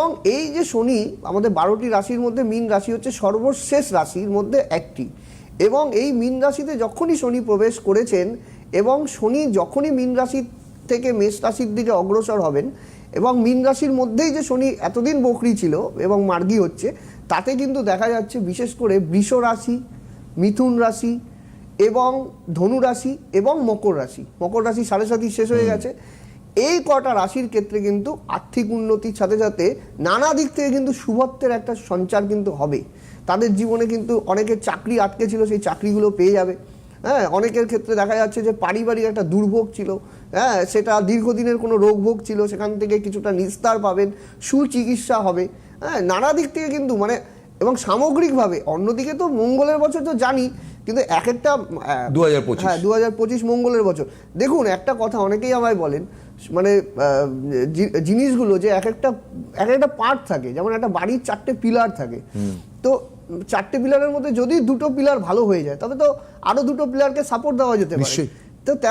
এবং এই যে শনি আমাদের 12টি রাশির মধ্যে মীন রাশি হচ্ছে সর্বশেষ রাশির মধ্যে একটি, এবং এই মীন রাশিতে যখনই শনি প্রবেশ করেছেন এবং শনি যখনই মীন রাশি থেকে মেষ রাশির দিকে অগ্রসর হবেন, এবং মীন রাশির মধ্যেই যে শনি এতদিন বকরি ছিল এবং মার্গী হচ্ছে, তাতে কিন্তু দেখা যাচ্ছে বিশেষ করে বৃষ রাশি, মিথুন রাশি এবং ধনু রাশি এবং মকর রাশি। মকর রাশি 7.5 শেষ হয়ে গেছে। এই কটা রাশির ক্ষেত্রে কিন্তু আর্থিক উন্নতির সাথে সাথে নানা দিক থেকে কিন্তু শুভত্বের একটা সঞ্চার কিন্তু হবে। তাদের জীবনে কিন্তু অনেকের চাকরি আটকে ছিল, সেই চাকরিগুলো পেয়ে যাবে। হ্যাঁ, অনেকের ক্ষেত্রে দেখা যাচ্ছে যে পারিবারিক একটা দুর্ভোগ ছিল, হ্যাঁ, সেটা দীর্ঘদিনের কোনো রোগভোগ ছিল, সেখান থেকে কিছুটা নিস্তার পাবেন, সুচিকিৎসা হবে। হ্যাঁ, নানা দিক থেকে কিন্তু মানে, এবং সামগ্রিকভাবে অন্যদিকে তো মঙ্গলের বছর তো জানি, কিন্তু এক একটা 2025 হ্যাঁ 2025 মঙ্গলের বছর। দেখুন একটা কথা অনেকেই আমায় বলেন, মানে জিনিসগুলো যে এক একটা পার্ট থাকে, যেমন একটা বাড়ির 4টে পিলার থাকে, তো 4টে পিলারের মধ্যে যদি 2টো পিলার ভালো হয়ে যায় তবে তো আরো 2টো পিলারকে সাপোর্ট দেওয়া যেতে পারে। তো